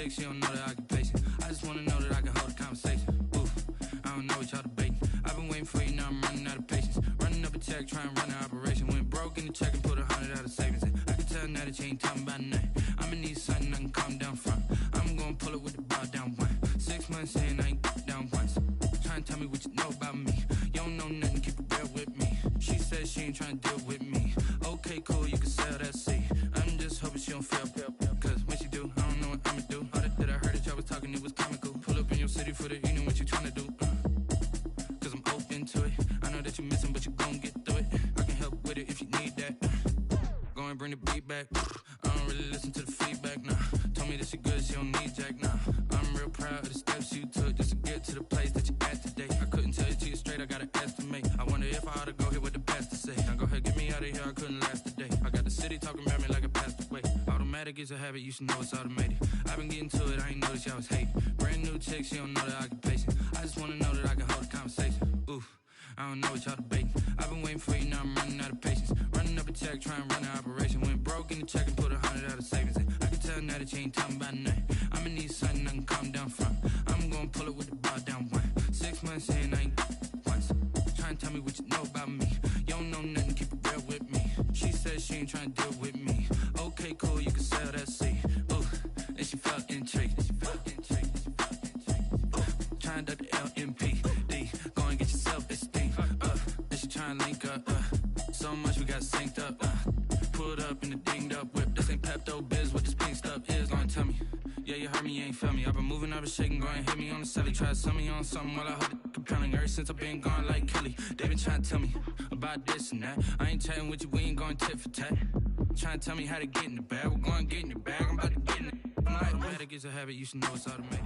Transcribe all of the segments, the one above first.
chick, she don't know that I can pace it. I just wanna know that I can hold a conversation. Oof, I don't know what y'all debating. I've been waiting for you, now I'm running out of patience. Running up a check, trying to run an operation. Went broke in the check and put 100 out of savings in. I can tell now that you ain't talking about nothing. I'ma need something I can calm down from. I'm gonna pull it with the bar down one. 6 months in, I ain't down once. Trying to tell me what you know about me. You don't know nothing, keep it real with me. She said she ain't trying to deal with me. Okay, cool, you can sell that seat. I'm just hoping she don't feel. Cause when she do, I don't know what I'ma do. All that I heard that y'all was talking, it was comical. Pull up in your city for the evening, what you trying to do? Cause I'm open to it. I know that you're missing, but you gon' get through it. I can help with it if you need that. Go and bring the beat back. I don't really listen to the feedback, nah. Told me that she good, she don't need jack, nah. I'm real proud of the steps you took just to get to the place that you at today. I couldn't tell you to you straight, I gotta estimate. I wonder if I ought to go here with the pastor say. Now go ahead, get me out of here, I couldn't last a day. I got the city talking about me like a passed away. Automatic is a habit, you should know it's automated. I've been getting to it, I ain't noticed y'all was hating. Brand new chick, she don't know that I can pace it. I just wanna know that I can hold a conversation. Oof, I don't know what y'all debating. I've been waiting for you, now I'm running out of patience. Running up a check, trying to run an operation. Went broke in the check and put 100 out of savings in. I can tell now that you ain't talking about nothing. I'ma need something I can calm down from. I'm gonna pull it with the bar down one. 6 months in, I ain't once. Trying to tell me what you know about me. You don't know nothing, keep it real with me. She said she ain't trying to deal with me. Okay, cool, you can sell that seat. Ooh, and she felt intrigued. Trying to duck the LMPD. Go and get your self-esteem up. And she trying to link up. So much we got synced up. Pulled up in the dinged up whip. This ain't Pepto Biz, what this pink stuff is. Go and tell me. Yeah, you heard me, you ain't felt me. I've been moving, I've been shaking, go and hit me on the celly. Try to sell me on something while I hold it compelling. Ever since I've been gone like Kelly, they been trying to tell me about this and that. I ain't chatting with you, we ain't going tit for tat. Trying to tell me how to get in the bag. We're going to get in the bag, I'm about to get in it. Automatic is a habit, you should know it's automated.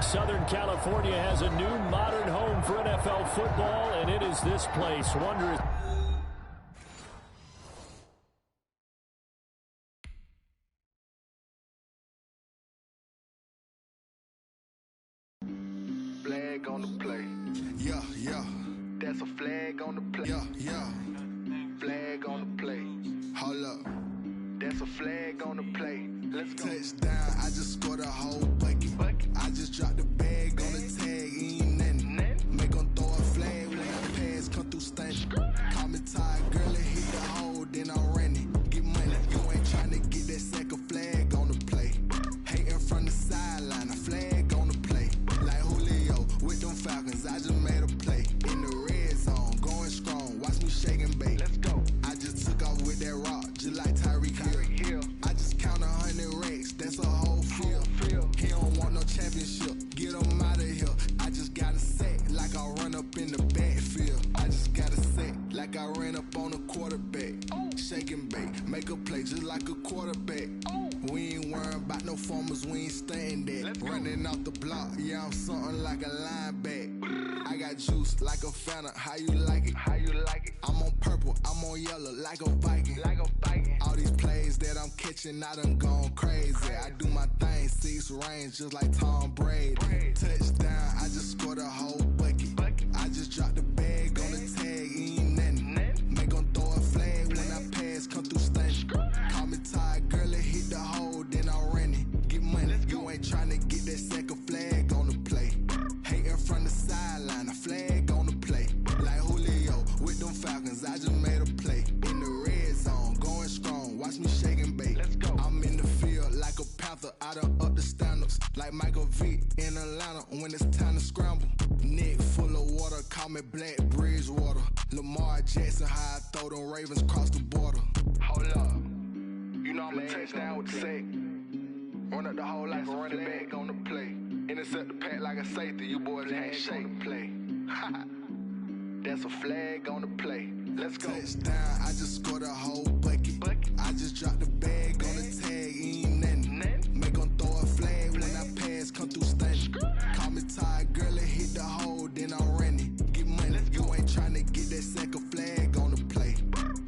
Southern California has a new modern home for NFL football, and it is this place. Wondrous. Flag on the play. Yeah, yeah. That's a flag on the play. Yeah, yeah. Flag on the play. Hold up. That's a flag on the play. Let's go. Touchdown, I just scored a whole bucket. I just dropped the bag on the tag, ain't nothing. Make them throw a flag when I pass, come through stunting. Call me tired, girl, and hit the hole, then I'm running. Get money, you ain't trying to get that second flag on the play. Hating from the sideline, a flag on the play. Like Julio with them Falcons, I just made a play. In the red zone, going strong, watch me shake and bake. Let's go. I just took off with that rock, just like Tyreek Hill. I just count 100 racks, that's a whole field. He don't want no championship, get him out of here. I just got a set, like I run up in the backfield. I just got a set, like I ran up on a quarterback. Shake and bake, make a play just like a quarterback. We ain't worrying about no formers, we ain't staying that. Running off the block, yeah, I'm something like a linebacker. I got juice like a Fanta, how you like it? How you like it? I'm on purple, I'm on yellow, like a Viking. Like a Viking. All these plays that I'm catching, I done gone crazy. I do my thing, 6 range, just like Tom Brady. Touchdown, I just scored a whole bucket. I just dropped the bag on the tag, ain't nothing. Make them throw a flag when I pass, come through stunting. Call me tired, girl, and hit the hole, then I'm running. Get money, you ain't trying to get that second flag on the play. Hating from the sideline, a flag on the play. Like Julio with them Falcons, I just made a play. In the red zone, going strong, watch me shake and bake. Let's go. I'm in the field like a Panther, I done up the standards. Like Michael Vick in Atlanta when it's time to scramble. Neck full of water, call me Black Bridgewater. Lamar Jackson, how I throw them Ravens cross the border. Hold up, you know I'm a touchdown with the sack. Run up the whole like a running back on the play. Intercept the pack like a safety, you boys ain't shake play. That's a flag on the play. Let's go. Touchdown, I just scored a whole bucket. I just dropped the bag on the tag, ain't nothing. Make them throw a flag when I pass, come through stunting. Call me tired, girl, and hit the hole, then I'm running. Get money, you ain't trying to get that second flag on the play.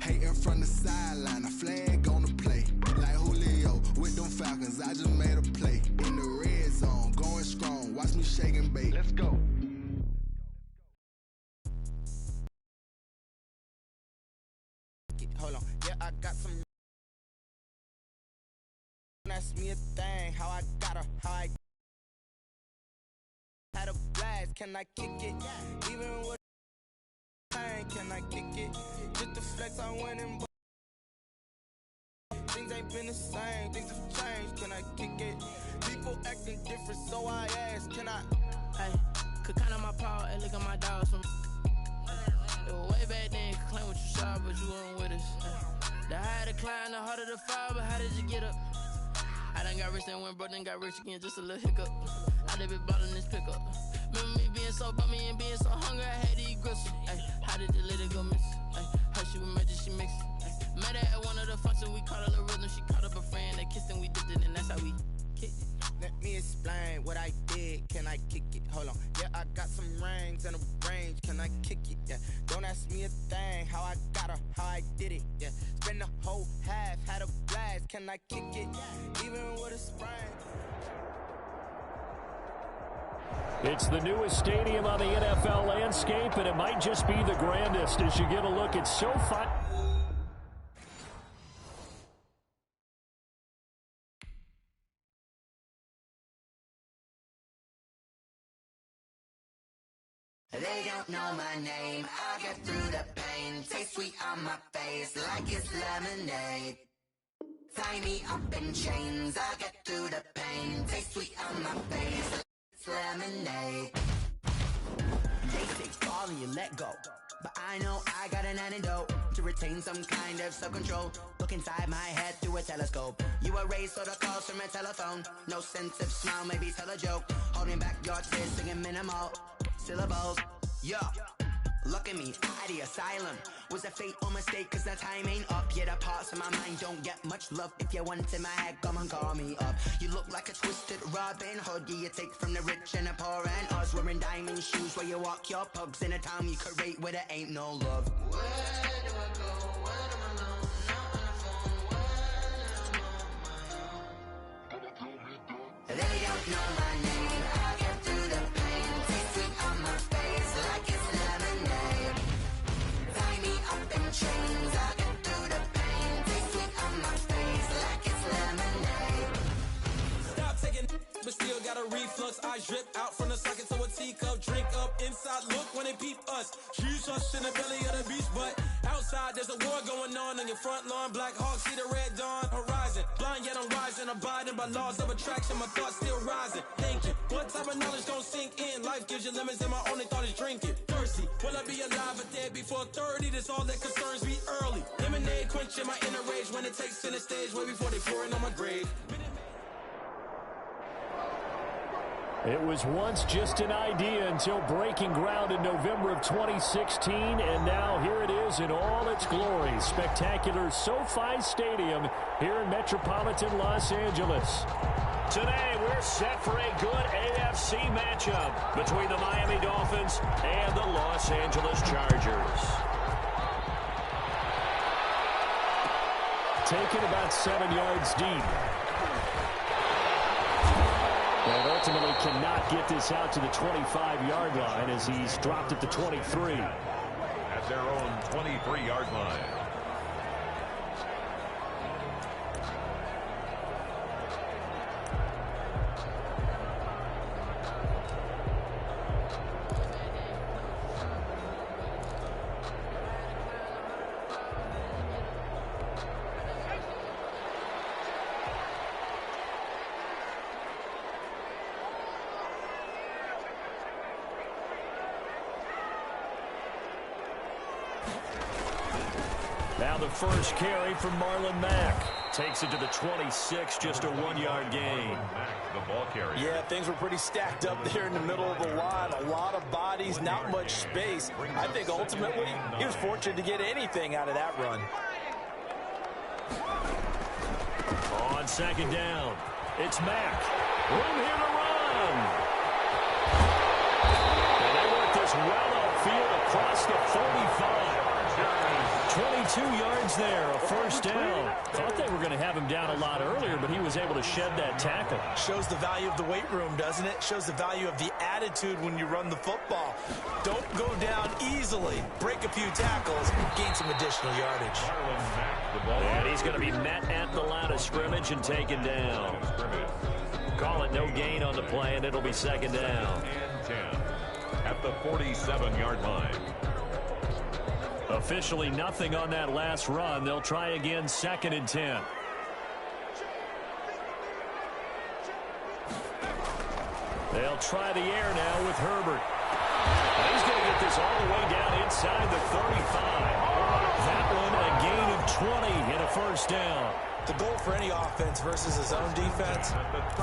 Hating from the sideline, a flag on the play. Like Julio with them Falcons, I just made a play. In the red zone, going strong, watch me shake and bake. Let's go. Hold on, yeah, I a thing, how I got her, how I had a blast, can I kick it? Even with pain, can I kick it? Just the flex, I'm winning, but things ain't been the same, things have changed, can I kick it? People acting different, so I ask, can I? Hey, could count on my power and look at my dogs from. It was way back then, could claim what you saw, but you weren't with us. The higher the climb, the harder the fall, but how did you get up? I done got rich and went broke, then got rich again, just a little hiccup. I done been ballin' this pickup. Remember me being so bummy and being so hungry, I had to eat gristle. Ay, how did the lady go miss? Ay, her she was magic, she mixed. Met her at one of the functions, we caught a little rhythm. She caught up a friend, they kissed and we dipped it, and that's how we kicked it. Let me explain what I did, can I kick it? Hold on, yeah, I got some rings and a range, can I kick it? Yeah, don't ask me a thing, how I got her, how I did it? Yeah, spend the whole half, had a blast, can I kick it? Even with a sprain. It's the newest stadium on the NFL landscape, and it might just be the grandest as you get a look at SoFi. They don't know my name, I'll get through the pain. Taste sweet on my face like it's lemonade. Tie me up in chains, I'll get through the pain. Taste sweet on my face like it's lemonade. They say fall and you let go, but I know I got an antidote to retain some kind of self-control. Look inside my head through a telescope. You erase all the calls from a telephone. No sense of smile, maybe tell a joke. Holding back your tears, singing minimal syllables. Yeah, look at me, at the asylum. Was a fate or mistake, cause the time ain't up. Yeah, the parts of my mind don't get much love. If you want in my head, come and call me up. You look like a twisted Robin Hood. Yeah, you take from the rich and the poor and us. Wearing diamond shoes where you walk your pugs in a town you could rate where there ain't no love. Where do I go? When I'm alone? Not on the phone. When I'm on my own. They don't know my name. I'll get through the pain. Taste sweet on my face like it's lemonade. Tie me up in chains. I'll get through the pain. Taste sweet on my face like it's lemonade. Stop taking, but still got a reflux. I drip out from the socket to a teacup. Drink up inside, look when they peep us. Shoes us in the belly of the beach, but outside there's a war going on your front lawn. Black Hawk, see the red dawn horizon. Blind yet I'm rising, abiding by laws of attraction. My thoughts still rising. Thinking, what type of knowledge gon' sink in? Life gives you lemons and my only thought is drinking. Thirsty, will I be alive or dead before 30? That's all that concerns me early. Lemonade quenching my inner rage when it takes center stage way before they pour it on my grave. It was once just an idea until breaking ground in November of 2016, and now here it is in all its glory. Spectacular SoFi Stadium here in metropolitan Los Angeles. Today, we're set for a good AFC matchup between the Miami Dolphins and the Los Angeles Chargers. Taken about 7 yards deep. And ultimately cannot get this out to the 25-yard line as he's dropped at the 23. At their own 23-yard line. Now the first carry from Marlon Mack. Takes it to the 26, just a 1-yard gain. The ball carrier. Yeah, things were pretty stacked up there in the middle of the line. A lot of bodies, not much space. I think ultimately he was fortunate to get anything out of that run. On second down, it's Mack. Room here to run. And they work this well upfield across the 45. 22 yards there, a first down. Thought they were going to have him down a lot earlier, but he was able to shed that tackle. Shows the value of the weight room, doesn't it? Shows the value of the attitude when you run the football. Don't go down easily. Break a few tackles, gain some additional yardage. And he's going to be met at the line of scrimmage and taken down. Call it no gain on the play, and it'll be second down. And 10 at the 47-yard line. Officially nothing on that last run. They'll try again, second and 10. They'll try the air now with Herbert. And he's going to get this all the way down inside the 35. That one a gain of 20 and a first down. The goal for any offense versus his own defense,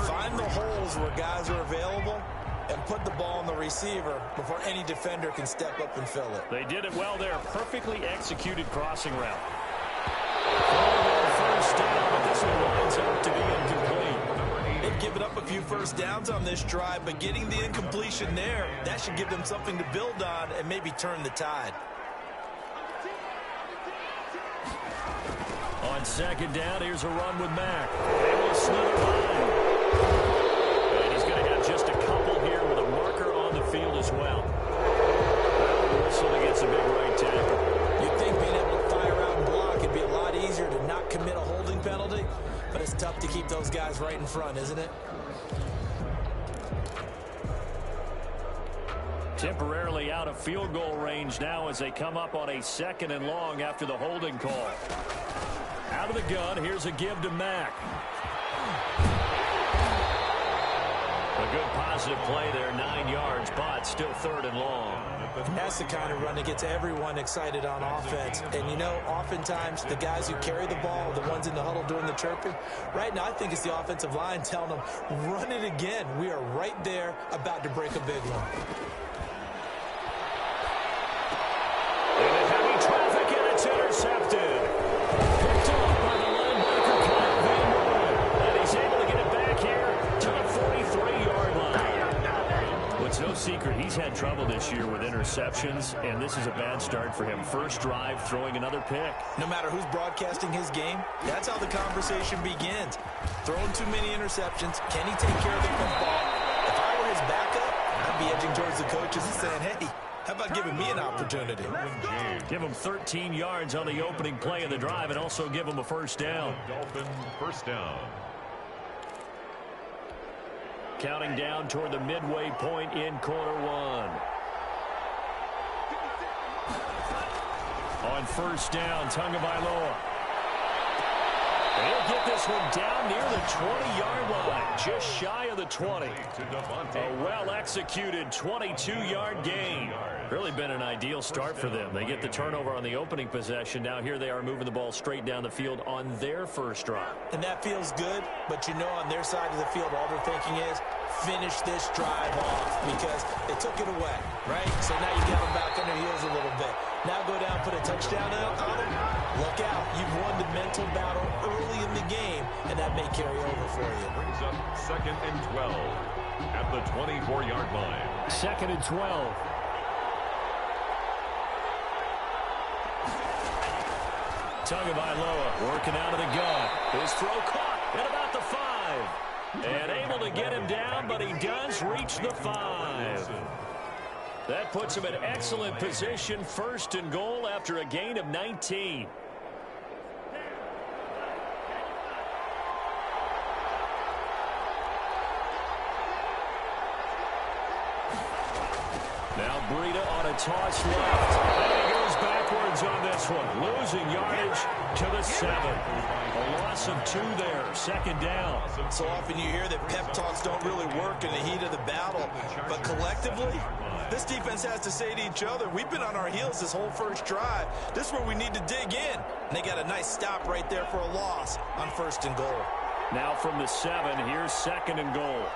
find the holes where guys are available and put the ball on the receiver before any defender can step up and fill it. They did it well there. Perfectly executed crossing route. First down, but this one winds up to be incomplete. They've given up a few first downs on this drive, but getting the incompletion there, that should give them something to build on and maybe turn the tide. On second down, here's a run with Mack. And he'll slither by. And he's going to have just a couple here with a marker on the field as well. The whistle against a big right tackle. You'd think being able to fire out and block it'd be a lot easier to not commit a holding penalty, but it's tough to keep those guys right in front, isn't it? Temporarily out of field goal range now as they come up on a second and long after the holding call. Out of the gun, here's a give to Mack. A good positive play there, 9 yards, but still third and long. That's the kind of run that gets everyone excited on offense. And, you know, oftentimes the guys who carry the ball, the ones in the huddle doing the chirping, right now I think it's the offensive line telling them, run it again. We are right there about to break a big one. In heavy traffic, and it's intercepted. Picked up by the linebacker, Kyle Van Noy. And he's able to get it back here to the 43-yard line. Well, it's no secret he's had trouble this year with interceptions, and this is a bad start for him. First drive, throwing another pick. No matter who's broadcasting his game, that's how the conversation begins. Throwing too many interceptions. Can he take care of the football? If I were his backup, I'd be edging towards the coaches and saying, hey, how about giving me an opportunity? Give him 13 yards on the opening play of the drive and also give him a first down. Dolphin first down. Counting down toward the midway point in quarter one. On first down, Tagovailoa. They'll get this one down near the 20-yard line, just shy of the 20. A well-executed 22-yard gain. Really been an ideal start for them. They get the turnover on the opening possession. Now here they are moving the ball straight down the field on their first drive. And that feels good, but you know on their side of the field all they're thinking is finish this drive off because they took it away, right? So now you got them back on their heels a little bit. Now go down, put a touchdown on them. Look out. You've won the mental battle early in the game, and that may carry over for you. Brings up second and 12 at the 24-yard line. Second and 12. Tagovailoa working out of the gun. His throw caught at about the 5. And able to get him down, but he does reach the 5. That puts him in excellent position, first and goal after a gain of 19. Now Breida on a toss left. And he goes backwards on this one. Losing yardage to the 7. A loss of 2 there. Second down. So often you hear that pep talks don't really work in the heat of the battle. But collectively, this defense has to say to each other, we've been on our heels this whole first drive. This is where we need to dig in. And they got a nice stop right there for a loss on first and goal. Now from the 7, here's second and goal.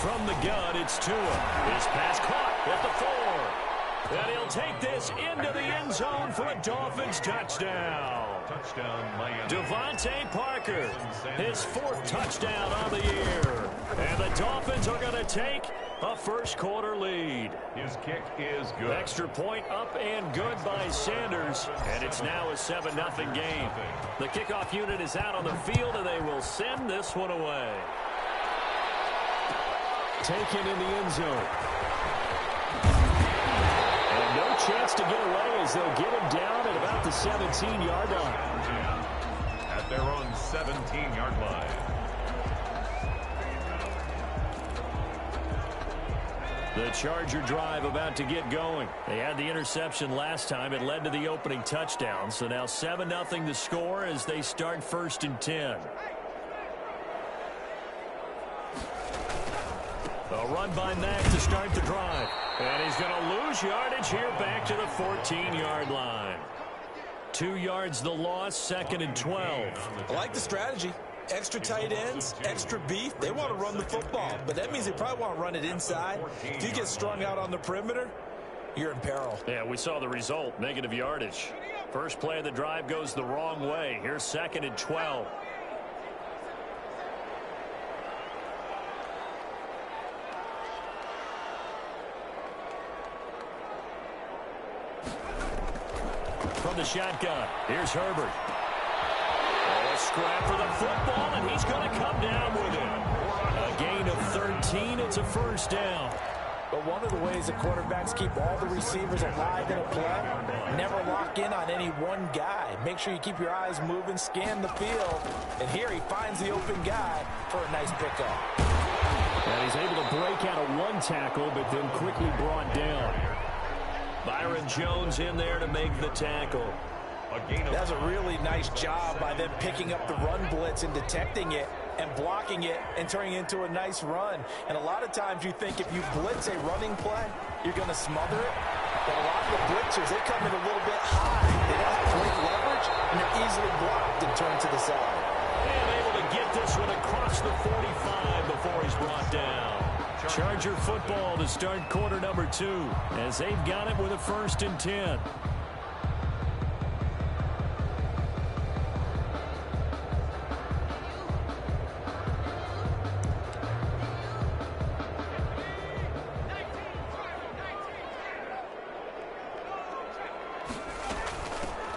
From the gun, it's Tua. His pass caught at the 4. And he'll take this into the end zone for a Dolphins touchdown. Touchdown, Miami. Devontae Parker, his 4th touchdown on the year. And the Dolphins are going to take A first-quarter lead. His kick is good. Extra point up and good by Sanders. And it's now a 7-0 game. The kickoff unit is out on the field, and they will send this one away. Taken in the end zone. And no chance to get away as they'll get him down at about the 17-yard line. At their own 17-yard line. The Charger drive about to get going. They had the interception last time. It led to the opening touchdown. So now 7-0 the score as they start 1st and 10. A run by Mack to start the drive. And he's going to lose yardage here back to the 14-yard line. 2 yards the loss, 2nd and 12. I like the strategy. Extra tight ends, extra beef. They want to run the football, but that means they probably want to run it inside. If you get strung out on the perimeter, you're in peril. Yeah, we saw the result, negative yardage. First play of the drive goes the wrong way. Here's 2nd and 12. From the shotgun, here's Herbert. A scrap for the football, and he's going to come down with it. A gain of 13. It's a first down. But one of the ways that quarterbacks keep all the receivers alive in a play, never lock in on any one guy. Make sure you keep your eyes moving, scan the field. And here he finds the open guy for a nice pickup. And he's able to break out of one tackle, but then quickly brought down. Byron Jones in there to make the tackle. That's a really nice job by them picking up the run blitz and detecting it and blocking it and turning it into a nice run. And a lot of times you think if you blitz a running play, you're going to smother it. But a lot of the blitzers, they come in a little bit high. They don't have great leverage, and they're easily blocked and turned to the side. And able to get this one across the 45 before he's brought down. Charger football to start quarter number 2 as they've got it with a 1st and 10.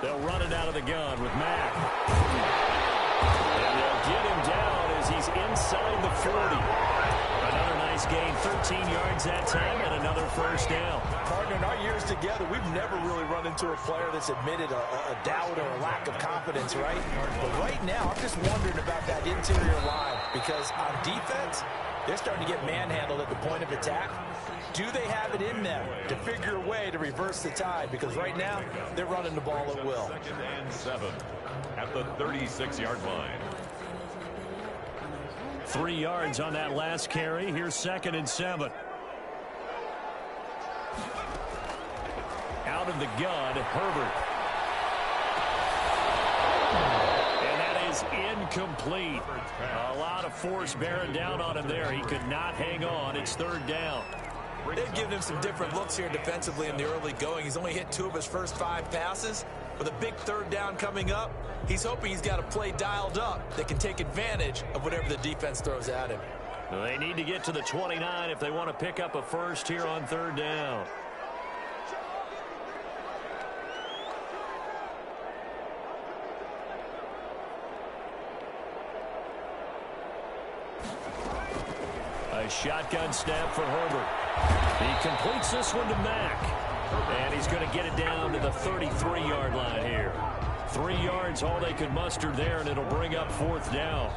They'll run it out of the gun with Mack. And they'll get him down as he's inside the 40. Another nice gain, 13 yards that time, and another first down. Partner, in our years together, we've never really run into a player that's admitted a doubt or a lack of confidence, right? But right now, I'm just wondering about that interior line because on defense, they're starting to get manhandled at the point of attack. Do they have it in them to figure a way to reverse the tide? Because right now, they're running the ball at will. 2nd and 7 at the 36-yard line. 3 yards on that last carry. Here's 2nd and 7. Out of the gun, Herbert. And that is incomplete. A lot of force bearing down on him there. He could not hang on. It's 3rd down. They've given him some different looks here defensively in the early going. He's only hit 2 of his first 5 passes. With a big 3rd down coming up, he's hoping he's got a play dialed up that can take advantage of whatever the defense throws at him. They need to get to the 29 if they want to pick up a first here on 3rd down. A shotgun snap for Herbert. He completes this one to Mack. And he's going to get it down to the 33-yard line here. 3 yards, all they could muster there, and it'll bring up 4th down.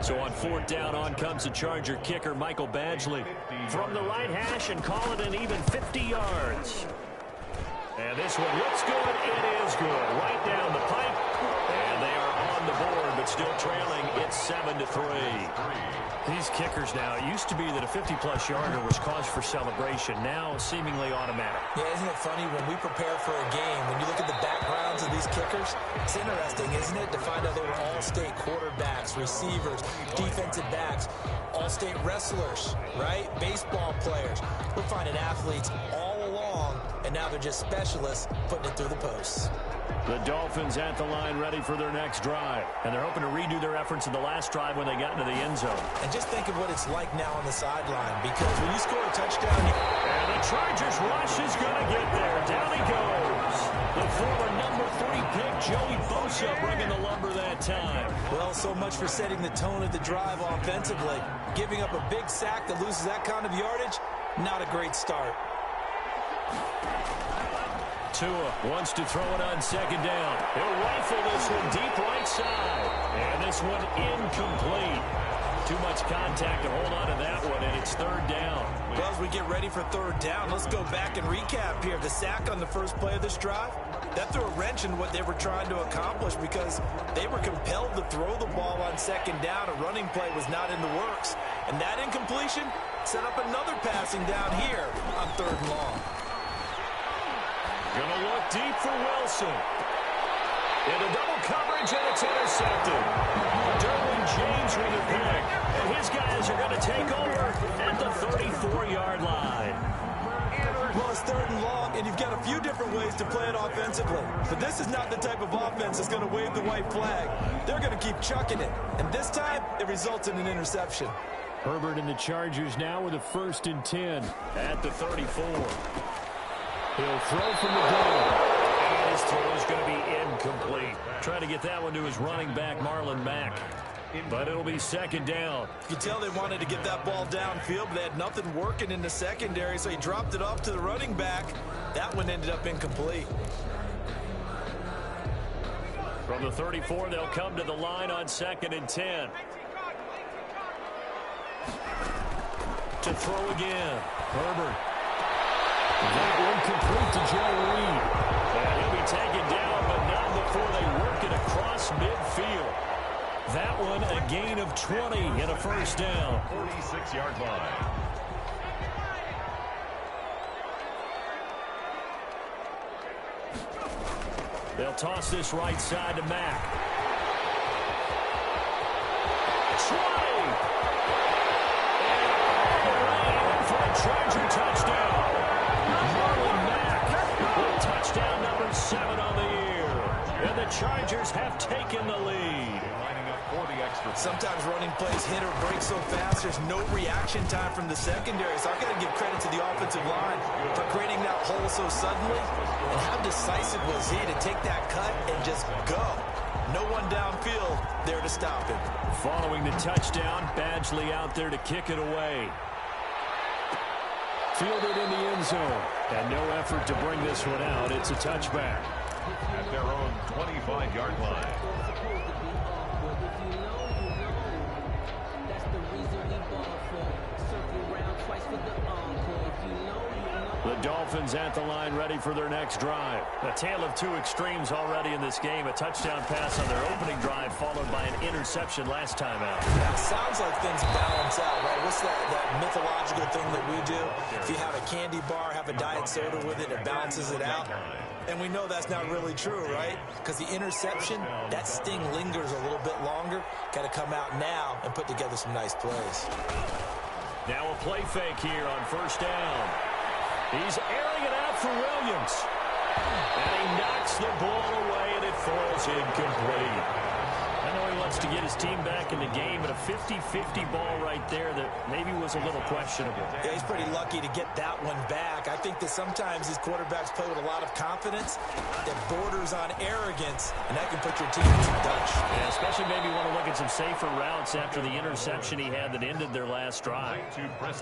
So on 4th down, on comes the Charger kicker, Michael Badgley. From the right hash and call it an even 50 yards. And this one looks good. It is good. Right down the pipe. And they are on the board, but still trailing. It's 7-3. These kickers now, it used to be that a 50-plus yarder was cause for celebration. Now, seemingly automatic. Yeah, isn't it funny when we prepare for a game, when you look at the backgrounds of these kickers, it's interesting, isn't it, to find out they were all-state quarterbacks, receivers, defensive backs, all-state wrestlers, right? Baseball players. We're finding athletes all along and now they're just specialists putting it through the posts. The Dolphins at the line ready for their next drive. And they're hoping to redo their efforts in the last drive when they got into the end zone. And just think of what it's like now on the sideline, because when you score a touchdown... And the Chargers rush is going to get there. Down he goes. The former number 3 pick, Joey Bosa, bringing the lumber that time. Well, so much for setting the tone of the drive offensively. Giving up a big sack that loses that kind of yardage, not a great start. Tua wants to throw it on second down. He'll rifle this one deep right side. And this one incomplete. Too much contact to hold on to that one, and it's third down. Well, as we get ready for third down, let's go back and recap here. The sack on the first play of this drive, that threw a wrench in what they were trying to accomplish because they were compelled to throw the ball on second down. A running play was not in the works. And that incompletion set up another passing down here on third and long. Gonna look deep for Wilson. Into double coverage, and it's intercepted. Derwin James with a pick. And his guys are going to take over at the 34-yard line. Well, it's third and long, and you've got a few different ways to play it offensively. But this is not the type of offense that's going to wave the white flag. They're going to keep chucking it. And this time, it results in an interception. Herbert and the Chargers now with a 1st and 10 at the 34. He'll throw from the goal. And his throw is going to be incomplete. Trying to get that one to his running back, Marlon Mack. But it'll be second down. You can tell they wanted to get that ball downfield, but they had nothing working in the secondary, so he dropped it off to the running back. That one ended up incomplete. From the 34, they'll come to the line on 2nd and 10. To throw again. Herbert. That one complete to Joe Reed. And he'll be taken down, but not before they work it across midfield. That one a gain of 20 and a first down. 46-yard line. They'll toss this right side to Mack. 20! And for a Charger touchdown. Marlon Mack with touchdown number 7 on the year. And the Chargers have taken the lead. Sometimes running plays hit or break so fast, there's no reaction time from the secondary. So I've got to give credit to the offensive line for creating that hole so suddenly. And how decisive was he to take that cut and just go? No one downfield there to stop him. Following the touchdown, Badgley out there to kick it away. Fielded in the end zone. And no effort to bring this one out. It's a touchback. At their own 25-yard line. The Dolphins at the line ready for their next drive. A tale of two extremes already in this game. A touchdown pass on their opening drive followed by an interception last time out. Yeah, it sounds like things balance out, right? What's that mythological thing that we do? If you have a candy bar, have a diet soda with it, it balances it out. And we know that's not really true, right? Because the interception, that sting lingers a little bit longer. Got to come out now and put together some nice plays. Now a play fake here on first down. He's airing it out for Williams. And he knocks the ball away, and it falls incomplete. I know he wants to get his team back in the game, but a 50-50 ball right there that maybe was a little questionable. Yeah, he's pretty lucky to get that one back. I think that sometimes these quarterbacks play with a lot of confidence that borders on arrogance, and that can put your team in some Dutch. Yeah, especially maybe want to look at some safer routes after the interception he had that ended their last drive.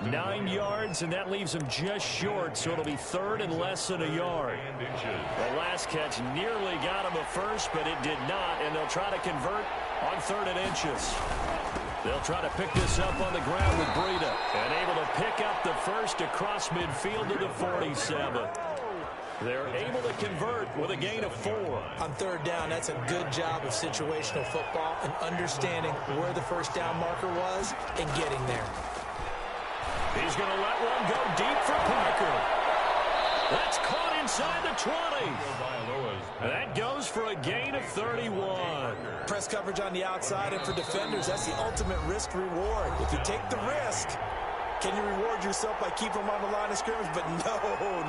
9 yards, and that leaves him just short, so it'll be third and less than a yard. The last catch nearly got him a first, but it did not, and they'll try to convert on 3rd and inches. They'll try to pick this up on the ground with Breida, and able to pick up the first across midfield to the 47. They're able to convert with a gain of 4. On 3rd down, that's a good job of situational football and understanding where the first down marker was and getting there. He's going to let one go deep for Parker. That's caught inside the 20. That goes for a gain of 31. Press coverage on the outside, and for defenders, that's the ultimate risk reward. If you take the risk, Can you reward yourself by keeping them on the line of scrimmage? But no,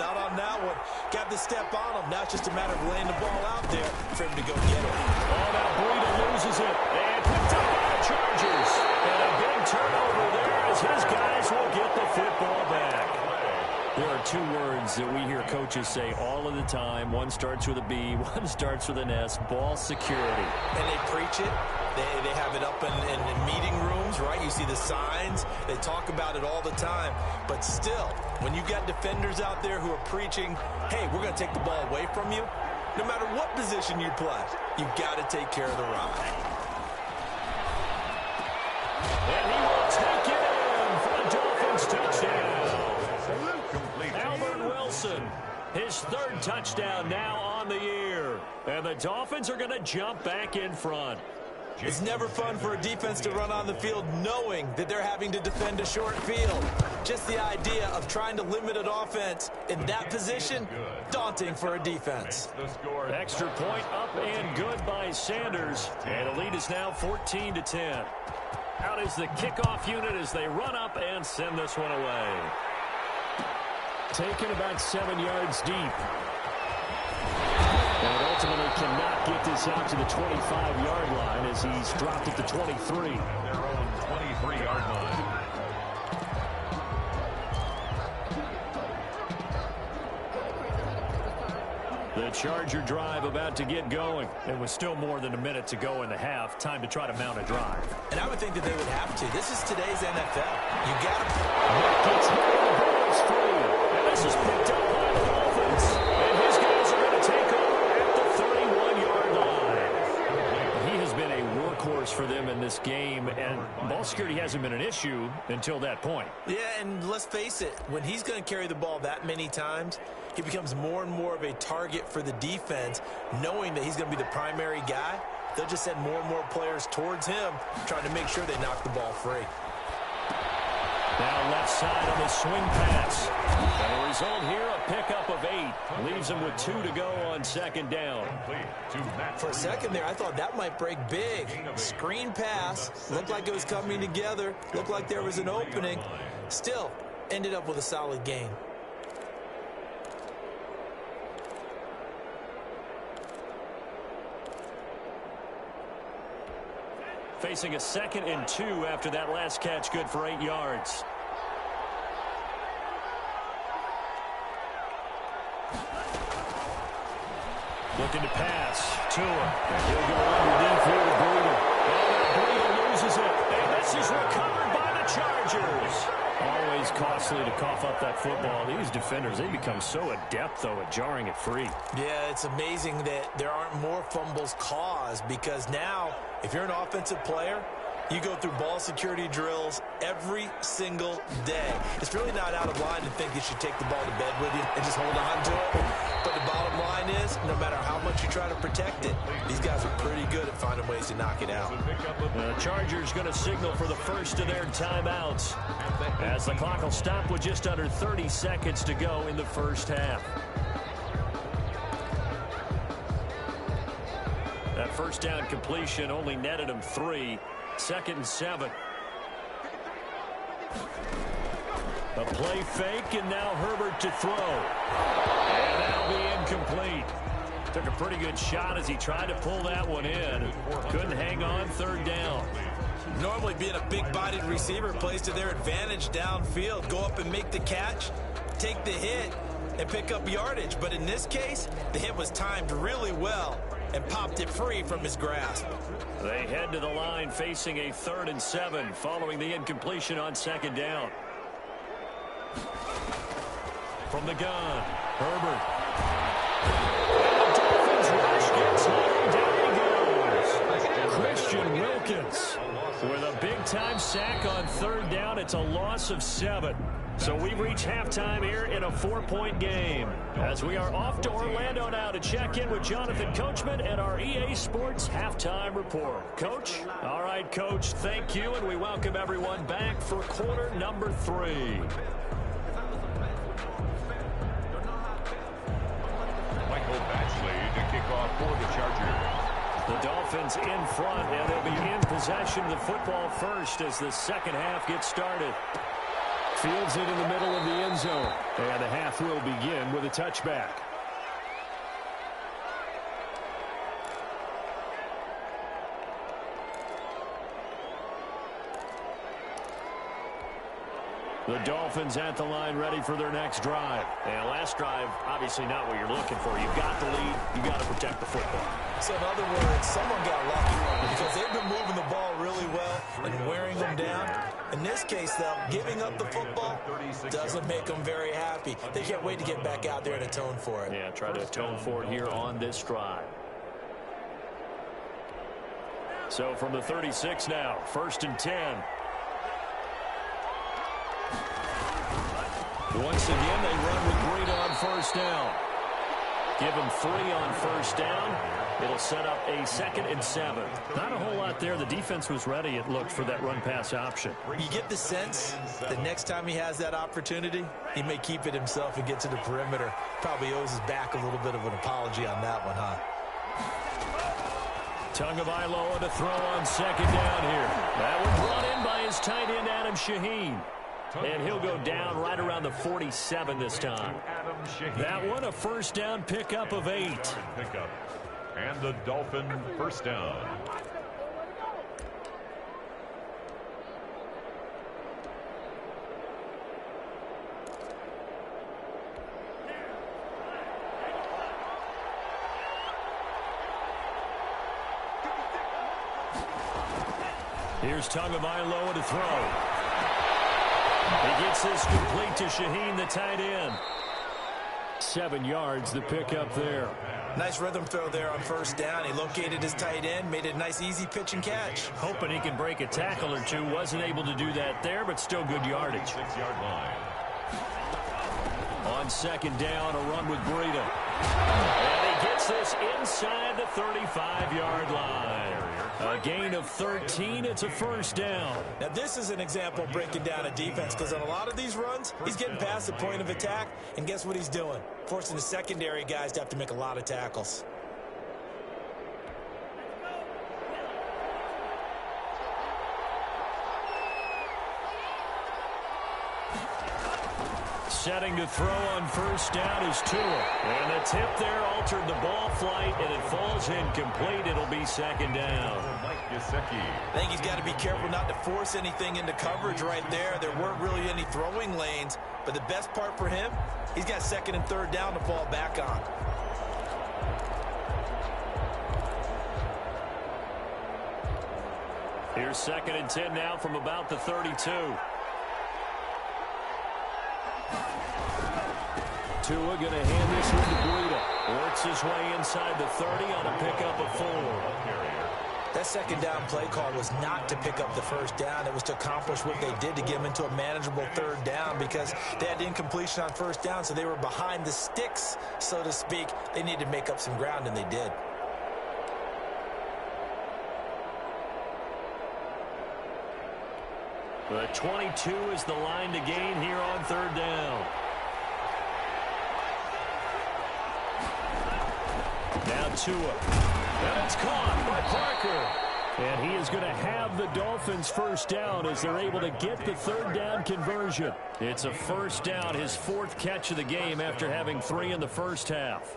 not on that one. Got to step on them. Now it's just a matter of laying the ball out there for him to go get it. Oh, now Breida loses it. And picked up by the Chargers. And a big turnover there as his guys will get the football back. There are two words that we hear coaches say all of the time. One starts with a B, one starts with an S, ball security. And they preach it. They have it up in meeting rooms, right? You see the signs. They talk about it all the time. But still, when you got defenders out there who are preaching, hey, we're going to take the ball away from you, no matter what position you play, you've got to take care of the rock. And he will take it in for the Dolphins touchdown. Albert Wilson, his third touchdown now on the year. And the Dolphins are going to jump back in front. It's never fun for a defense to run on the field knowing that they're having to defend a short field. Just the idea of trying to limit an offense in that position, daunting for a defense. Extra point up and good by Sanders. And the lead is now 14-10. Out is the kickoff unit as they run up and send this one away. Taken about 7 yards deep. And ultimately cannot get this out to the 25-yard line as he's dropped at the 23. Their own 23-yard line. The Charger drive about to get going. It was still more than a minute to go in the half. Time to try to mount a drive. And I would think that they would have to. This is today's NFL. You got to. Gets hit and the ball is free. And this is picked up by the Dolphins. And his guys are going to take over at the 31-yard line. He has been a workhorse for them in this game, and ball security hasn't been an issue until that point. Yeah, and let's face it, when he's going to carry the ball that many times, he becomes more and more of a target for the defense, knowing that he's going to be the primary guy. They'll just send more and more players towards him, trying to make sure they knock the ball free. Now left side on the swing pass. And the result here, a pickup of 8. Leaves him with 2 to go on second down. For a second there, I thought that might break big. Screen pass. Looked like it was coming together. Looked like there was an opening. Still, ended up with a solid gain. Facing a 2nd and 2 after that last catch, good for 8 yards. Looking to pass. Tua. And he'll go underneath here to Breida. And Breida loses it. And this is recovered by the Chargers. Always costly to cough up that football. These defenders, they become so adept, though, at jarring it free. Yeah, it's amazing that there aren't more fumbles caused, because now, if you're an offensive player, you go through ball security drills every single day. It's really not out of line to think you should take the ball to bed with you and just hold on to it. But the bottom line is, no matter how much you try to protect it, these guys are pretty good at finding ways to knock it out. The Chargers going to signal for the first of their timeouts, as the clock will stop with just under 30 seconds to go in the first half. That first down completion only netted him 3. 2nd and 7. A play fake, and now Herbert to throw. And that'll be incomplete. Took a pretty good shot as he tried to pull that one in. Couldn't hang on, 3rd down. Normally being a big-bodied receiver plays to their advantage downfield. Go up and make the catch, take the hit, and pick up yardage. But in this case, the hit was timed really well and popped it free from his grasp. They head to the line facing a 3rd and 7 following the incompletion on 2nd down. From the gun, Herbert. And the Dolphins rush gets home. Down he goes. Christian Wilkins with a big-time sack on 3rd down. It's a loss of 7. So we reach halftime here in a 4-point game, as we are off to Orlando now to check in with Jonathan Coachman and our EA Sports Halftime Report. Coach? All right, Coach, thank you, and we welcome everyone back for quarter number 3. Michael Batchley to kick off for the Chargers. The Dolphins in front, and they'll be in possession of the football first as the second half gets started. Fields it in the middle of the end zone. And the half will begin with a touchback. The Dolphins at the line, ready for their next drive. And last drive, obviously not what you're looking for. You've got the lead. You've got to protect the football. So in other words, someone got lucky because they've been moving the ball really well and wearing them down. In this case, though, giving up the football doesn't make them very happy. They can't wait to get back out there and atone for it. Yeah, try to atone for it here on this drive. So from the 36 now, 1st and 10. Once again, they run with Breida on 1st down. Give him 3 on 1st down. It'll set up a 2nd and 7. Not a whole lot there. The defense was ready, it looked, for that run-pass option. You get the sense the next time he has that opportunity, he may keep it himself and get to the perimeter. Probably owes his back a little bit of an apology on that one, huh? Tagovailoa to throw on 2nd down here. That one brought in by his tight end, Adam Shaheen. And he'll go down right around the 47 this time. That one, a 1st down pickup of 8. And the Dolphin 1st down. Here's Tagovailoa to throw. He gets this complete to Shaheen, the tight end. 7 yards, the pickup there. Nice rhythm throw there on 1st down. He located his tight end, made it a nice, easy pitch and catch. Hoping he can break a tackle or two. Wasn't able to do that there, but still good yardage. 6-yard line. On 2nd down, a run with Breida. And he gets this inside the 35-yard line. A gain of 13. It's a 1st down. Now, this is an example of breaking down a defense because on a lot of these runs, he's getting past the point of attack, and guess what he's doing? Forcing the secondary guys to have to make a lot of tackles. Setting to throw on 1st down is Tua. And the tip there altered the ball flight, and it falls incomplete. It'll be 2nd down. I think he's got to be careful not to force anything into coverage right there. There weren't really any throwing lanes, but the best part for him, he's got 2nd and 3rd down to fall back on. Here's 2nd and 10 now from about the 32. Tua going to hand this one to Breida. Works his way inside the 30 on a pickup of 4. That 2nd down play call was not to pick up the 1st down. It was to accomplish what they did to get him into a manageable 3rd down because they had incompletion on 1st down, so they were behind the sticks, so to speak. They needed to make up some ground, and they did. The 22 is the line to gain here on 3rd down. Now Tua. And it's caught by Parker. And he is going to have the Dolphins' 1st down as they're able to get the 3rd down conversion. It's a 1st down, his 4th catch of the game after having 3 in the 1st half.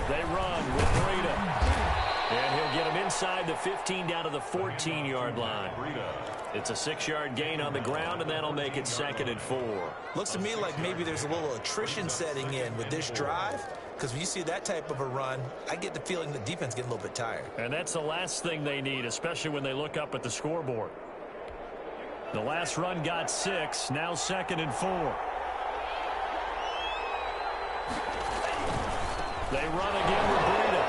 They run with Breida. And he'll get him inside the 15 down to the 14-yard line. It's a 6-yard gain on the ground, and that'll make it 2nd and 4. Looks to me like maybe there's a little attrition setting in with this drive, because when you see that type of a run, I get the feeling the defense getting a little bit tired. And that's the last thing they need, especially when they look up at the scoreboard. The last run got 6, now 2nd and 4. They run again with Breida.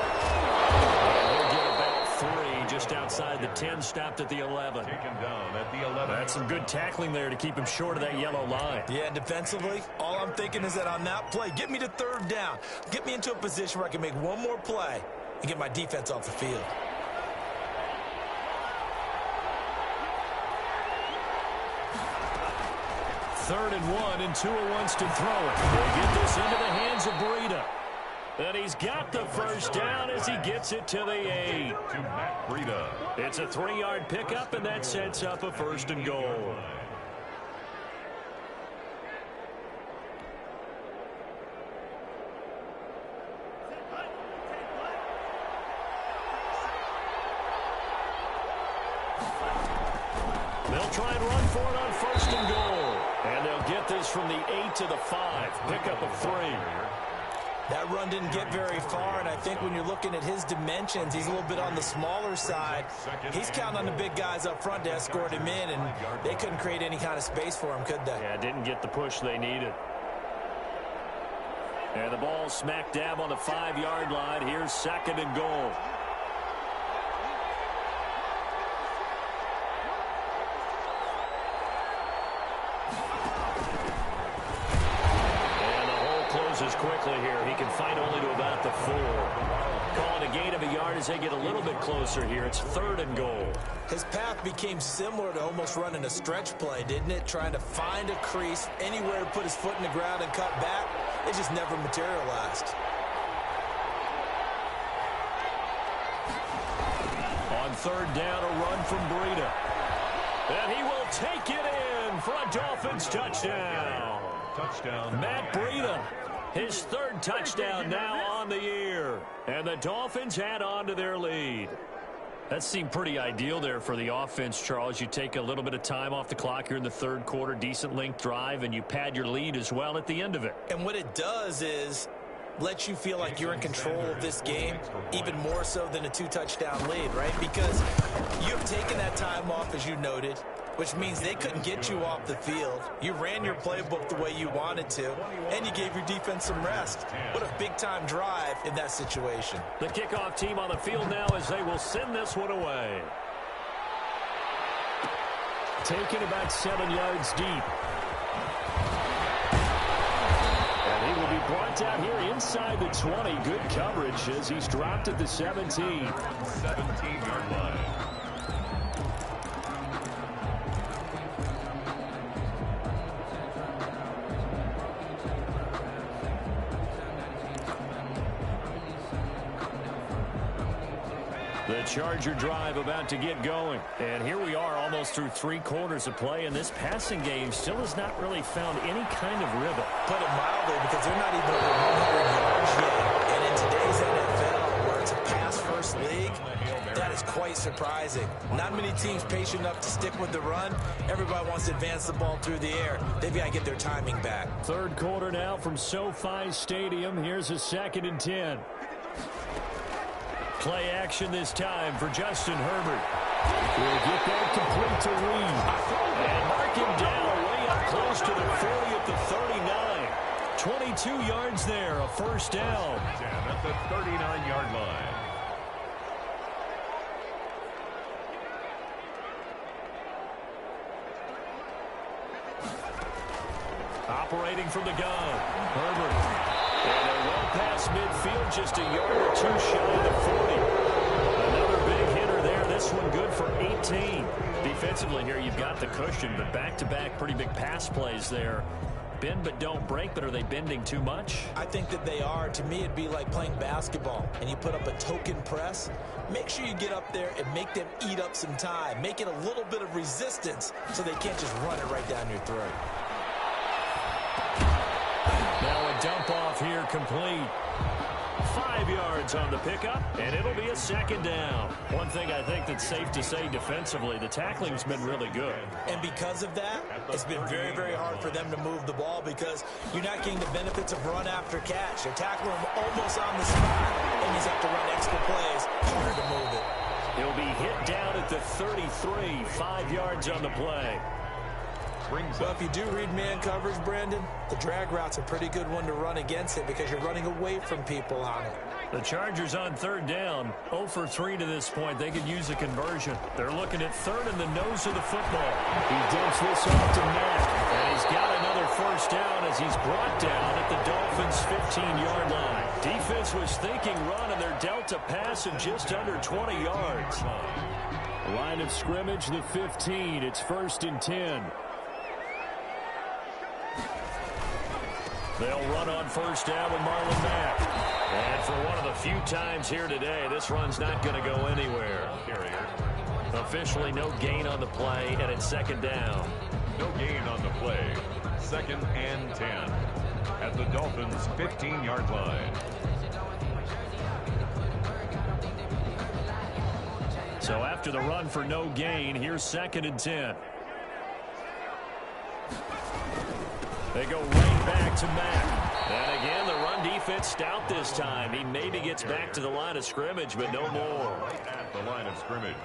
And he'll get about 3 just outside the 10, stopped at the 11. Taken down at the 11. That's some good tackling there to keep him short of that yellow line. Yeah, and defensively, all I'm thinking is that on that play, get me to 3rd down. Get me into a position where I can make one more play and get my defense off the field. 3rd and 1, and Tua wants to throw it. They get this into the hands of Breida. And he's got the first down as he gets it to the 8. To Matt Breida. It's a 3-yard pickup, and that sets up a 1st and goal. They'll try and run for it on 1st and goal. And they'll get this from the 8 to the 5. Pickup of 3. That run didn't get very far, and I think when you're looking at his dimensions, he's a little bit on the smaller side. He's counting on the big guys up front to escort him in, and they couldn't create any kind of space for him, could they? Yeah, didn't get the push they needed. And the ball smack dab on the 5-yard line. Here's 2nd and goal. Closes quickly here. He can fight only to about the 4. Calling a gain of a yard as they get a little bit closer here. It's 3rd and goal. His path became similar to almost running a stretch play, didn't it? Trying to find a crease, anywhere to put his foot in the ground and cut back. It just never materialized. On 3rd down, a run from Breida. And he will take it in for a Dolphins touchdown. Touchdown. Matt Breida. His 3rd touchdown now on the year. And the Dolphins add on to their lead. That seemed pretty ideal there for the offense, Charles. You take a little bit of time off the clock here in the 3rd quarter, decent length drive, and you pad your lead as well at the end of it. And what it does is let you feel like you're in control of this game, even more so than a 2-touchdown lead, right? Because you've taken that time off, as you noted, which means they couldn't get you off the field. You ran your playbook the way you wanted to, and you gave your defense some rest. What a big-time drive in that situation. The kickoff team on the field now as they will send this one away. Taken about 7 yards deep. And he will be brought down here inside the 20. Good coverage as he's dropped at the 17. 17-yard line. The Charger drive about to get going. And here we are almost through 3 quarters of play, and this passing game still has not really found any kind of rhythm. Put it mildly, because they're not even over 100 yards yet. And in today's NFL, where it's a pass-first league, that is quite surprising. Not many teams patient enough to stick with the run. Everybody wants to advance the ball through the air. They've got to get their timing back. 3rd quarter now from SoFi Stadium. Here's a 2nd and 10. Play action this time for Justin Herbert. We'll get that complete to Reed. And mark him down way up close to the 40 at the 39. 22 yards there, a 1st down. At the 39-yard line. Operating from the gun, Herbert. And they're well past midfield, just a yard or 2 shy of the 40. Another big hitter there. This one good for 18. Defensively here, you've got the cushion, but back-to-back pretty big pass plays there. Bend but don't break, but are they bending too much? I think that they are. To me, it'd be like playing basketball, and you put up a token press. Make sure you get up there and make them eat up some time. Make it a little bit of resistance so they can't just run it right down your throat. Now a dump off here complete. 5 yards on the pickup, and it'll be a 2nd down. One thing I think that's safe to say defensively, the tackling's been really good. And because of that, it's been very, very hard for them to move the ball because you're not getting the benefits of run after catch. They're tackling them almost on the spot, and you have to run extra plays harder to move it. He'll be hit down at the 33, 5 yards on the play. Well, if you do read man coverage, Brandon, the drag route's a pretty good one to run against it because you're running away from people on it. The Chargers on 3rd down, 0 for 3 to this point. They could use a conversion. They're looking at 3rd in the nose of the football. He dumps this off to Mack, and he's got another 1st down as he's brought down at the Dolphins' 15-yard line. Defense was thinking run, and they're dealt a pass of just under 20 yards. Line of scrimmage, the 15. It's 1st and 10. They'll run on first down with Marlon Mack. And for one of the few times here today, this run's not going to go anywhere. Officially no gain on the play, and it's second down. No gain on the play. 2nd and 10 at the Dolphins' 15-yard line. So after the run for no gain, here's 2nd and 10. They go right back to Mack. And again, the run defense stout this time. He maybe gets back to the line of scrimmage, but no more. At the line of scrimmage.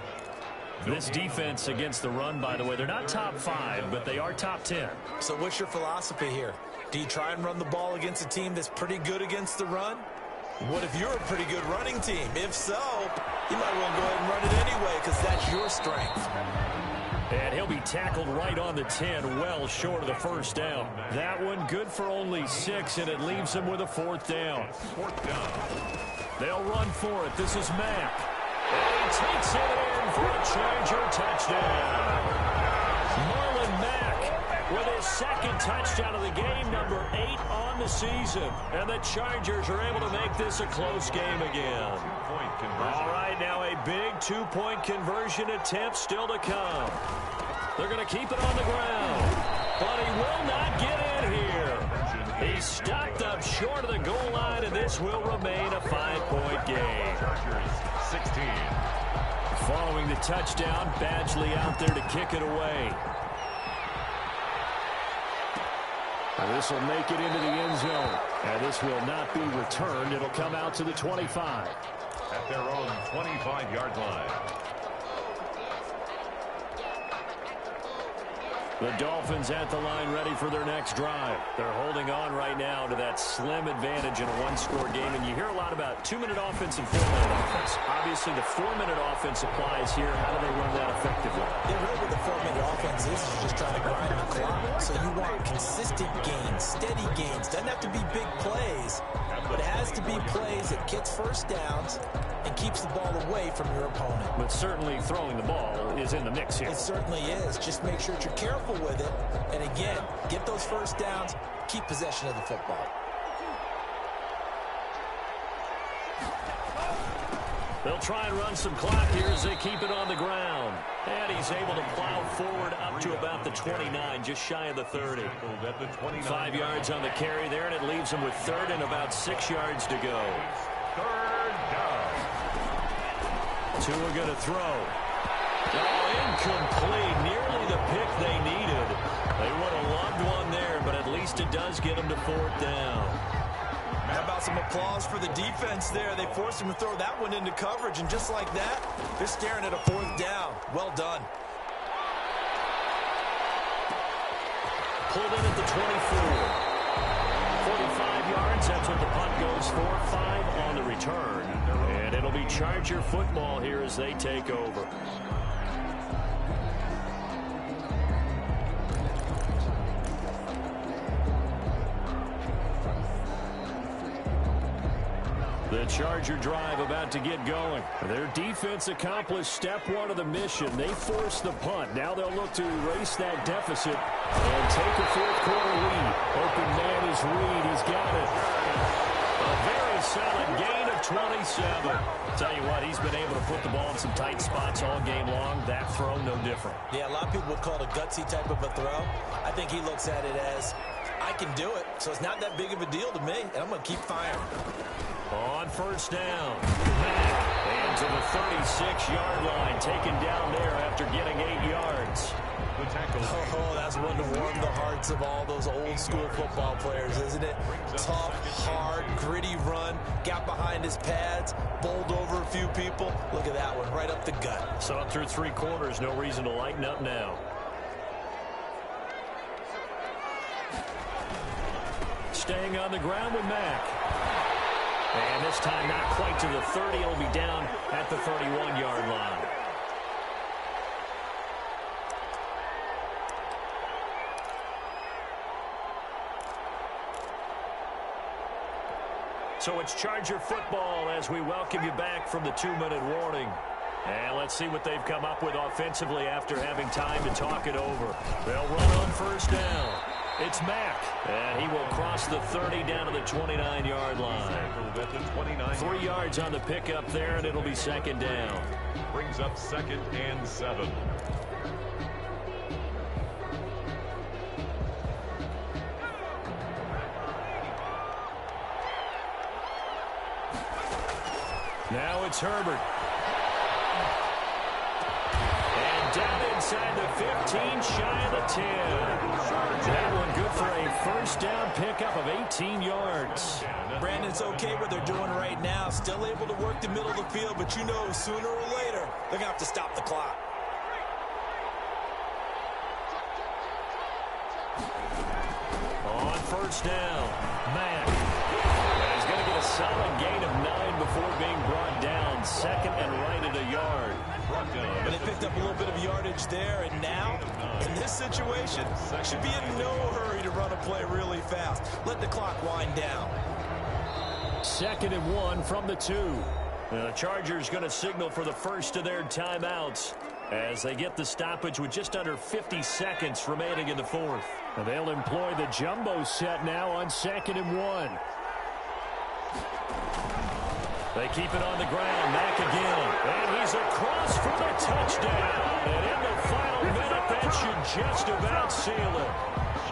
This defense against the run, by the way, they're not top 5, but they are top 10. So what's your philosophy here? Do you try and run the ball against a team that's pretty good against the run? What if you're a pretty good running team? If so, you might want to go ahead and run it anyway because that's your strength. And he'll be tackled right on the 10, well short of the first down. That one good for only 6, and it leaves him with a 4th down. 4th down. They'll run for it. This is Mack. And he takes it in for a Charger touchdown. Marlon Mack with his 2nd touchdown of the game, number 8 on the season. And the Chargers are able to make this a close game again. All right, now a big 2-point conversion attempt still to come. They're going to keep it on the ground, but he will not get in here. He's stopped up short of the goal line, and this will remain a 5-point game. Chargers 16. Following the touchdown, Badgley out there to kick it away. And this will make it into the end zone. And this will not be returned. It'll come out to the 25. At their own 25-yard line. The Dolphins at the line ready for their next drive. They're holding on right now to that slim advantage in a one-score game. And you hear a lot about 2-minute offense and 4-minute offense. Obviously, the 4-minute offense applies here. How do they run that effectively? Yeah, really what the 4-minute offense is just trying to grind the clock. So you want consistent gains, steady gains. Doesn't have to be big plays, but it has to be plays that gets first downs and keeps the ball away from your opponent. But certainly throwing the ball is in the mix here. It certainly is. Just make sure that you're careful with it. And again, get those first downs, keep possession of the football. They'll try and run some clock here as they keep it on the ground. And he's able to plow forward up to about the 29, just shy of the 30. 5 yards on the carry there, and it leaves him with 3rd and about 6 yards to go. 3rd down. Tua going to throw. Oh, incomplete. Nearly the pick they needed. They would have loved one there, but at least it does get them to 4th down. How about some applause for the defense there? They forced him to throw that one into coverage, and just like that, they're staring at a 4th down. Well done. Pulled in at the 24. 45 yards, that's what the punt goes for. 5 on the return. And it'll be Charger football here as they take over. The Charger drive about to get going. Their defense accomplished step 1 of the mission. They forced the punt. Now they'll look to erase that deficit and take a 4th quarter lead. Open man is Reed. He's got it. A very solid gain of 27. Tell you what, he's been able to put the ball in some tight spots all game long. That throw, no different. Yeah, a lot of people would call it a gutsy type of a throw. I think he looks at it as, I can do it, so it's not that big of a deal to me, and I'm going to keep firing. On first down, and to the 36-yard line, taken down there after getting 8 yards. The tackle. Oh, that's one to warm the hearts of all those old-school football players, isn't it? Tough, hard, gritty run, got behind his pads, bowled over a few people. Look at that one, right up the gut. So through 3 quarters, no reason to lighten up now. Staying on the ground with Mack. And this time not quite to the 30. It'll be down at the 31-yard line. So it's Charger football as we welcome you back from the 2-minute warning. And let's see what they've come up with offensively after having time to talk it over. They'll run on first down. It's Mack, and he will cross the 30 down to the 29-yard line. 3 yards on the pickup there, and it'll be second down. Brings up 2nd and 7. Now it's Herbert. And down inside the 15, shy of the 10. That one good for a first down pickup of 18 yards. Brandon's okay what they're doing right now. Still able to work the middle of the field, but you know sooner or later they're going to have to stop the clock. On first down, Mack. He's going to get a solid gain of 9 before being brought down. Second and right at a yard. But they picked up a little bit of yardage there, and now, in this situation, should be in no hurry to run a play really fast. Let the clock wind down. 2nd and 1 from the 2. The Chargers going to signal for the first of their timeouts as they get the stoppage with just under 50 seconds remaining in the fourth. They'll employ the jumbo set now on 2nd and 1. They keep it on the ground. Mack again. And he's across for the touchdown. And in the final minute, that should just about seal it.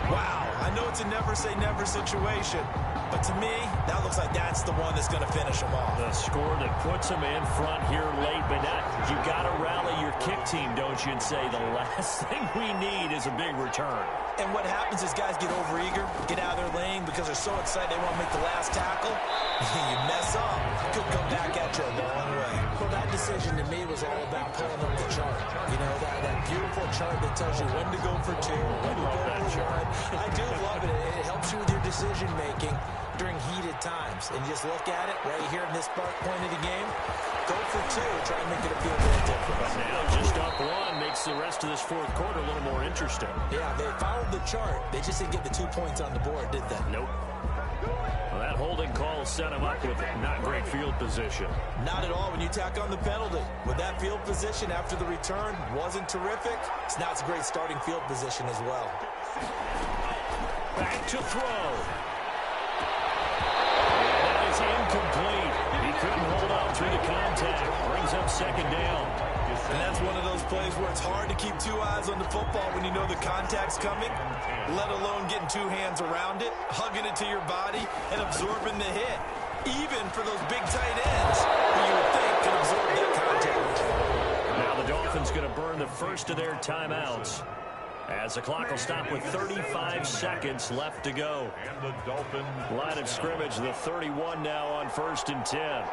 Wow, I know it's a never-say-never situation, but to me, that looks like that's the one that's going to finish them off. The score that puts them in front here late, but you got to rally your kick team, don't you, and say the last thing we need is a big return. And what happens is guys get overeager, get out of their lane because they're so excited they want to make the last tackle. You mess up, could come back at you a long way. Well, that decision to me was all about pulling up the chart. You know, that beautiful chart that tells you when to go for 2, when to go for 1. I do love it. It helps you with your decision-making during heated times. And just look at it right here in this point of the game. Go for 2. Try and make it feel a bit different. Now just up 1 makes the rest of this fourth quarter a little more interesting. Yeah, they followed the chart. They just didn't get the 2 points on the board, did they? Nope. Well, that holding call set him up with not great field position. Not at all when you tack on the penalty. With that field position after the return wasn't terrific, so now it's a great starting field position as well. Back to throw. And that is incomplete. He couldn't hold on through the contact. Brings up second down. And that's one of those plays where it's hard to keep 2 eyes on the football when you know the contact's coming, let alone getting 2 hands around it, hugging it to your body, and absorbing the hit. Even for those big tight ends who you would think could absorb that contact. Now the Dolphins going to burn the first of their timeouts as the clock will stop with 35 seconds left to go. And the Dolphins line of scrimmage, the 31 now on 1st and 10.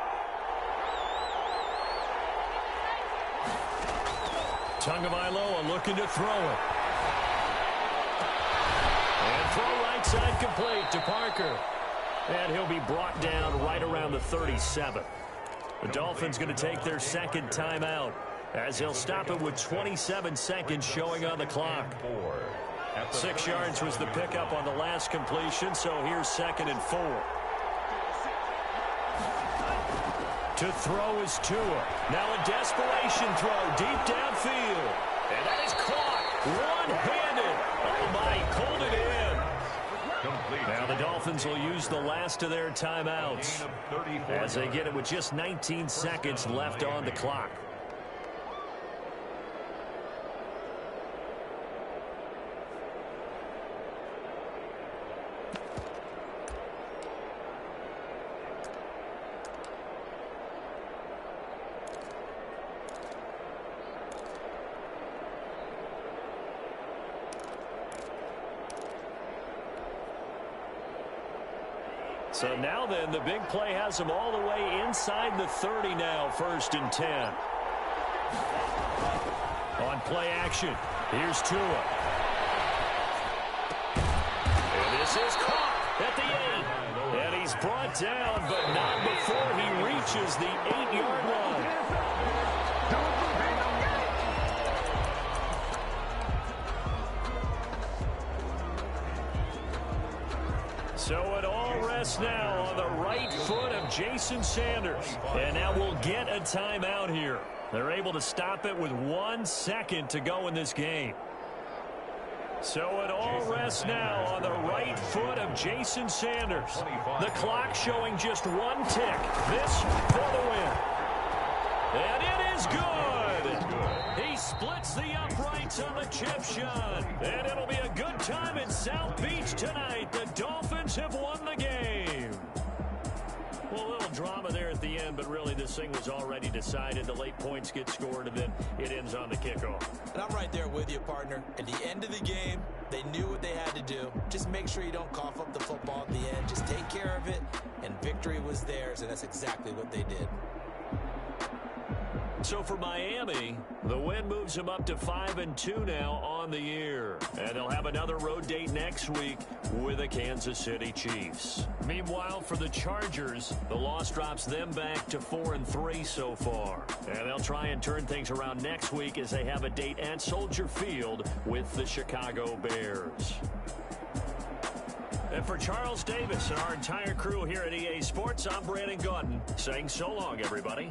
Tagovailoa looking to throw it. And throw right side complete to Parker. And he'll be brought down right around the 37. The Dolphins going to take their second timeout as they'll stop it with 27 seconds showing on the clock. 6 yards was the pickup on the last completion, so here's 2nd and 4. To throw is Tua. Now a desperation throw deep downfield. And that is caught one-handed. Oh, my, pulled it in. Now the Dolphins will use the last of their timeouts as they get it with just 19 seconds left on the clock. So now then, the big play has them all the way inside the 30 now, 1st and 10. On play action, here's Tua. And this is caught at the 8. And he's brought down, but not before he reaches the 8-yard line. So it all rests now on the right foot of Jason Sanders. And now we'll get a timeout here. They're able to stop it with 1 second to go in this game. So it all rests now on the right foot of Jason Sanders. The clock showing just one tick. This for the win. And it is good. He splits the uprights on the chip shot. And it'll be a good time in South Beach tonight. The Dolphins have won the game. Well, a little drama there at the end, but really this thing was already decided. The late points get scored, and then it ends on the kickoff. And I'm right there with you, partner. At the end of the game, they knew what they had to do. Just make sure you don't cough up the football at the end. Just take care of it, and victory was theirs, and that's exactly what they did. So for Miami, the win moves them up to 5-2 now on the year. And they'll have another road date next week with the Kansas City Chiefs. Meanwhile, for the Chargers, the loss drops them back to 4-3 so far. And they'll try and turn things around next week as they have a date at Soldier Field with the Chicago Bears. And for Charles Davis and our entire crew here at EA Sports, I'm Brandon Gaudin saying so long, everybody.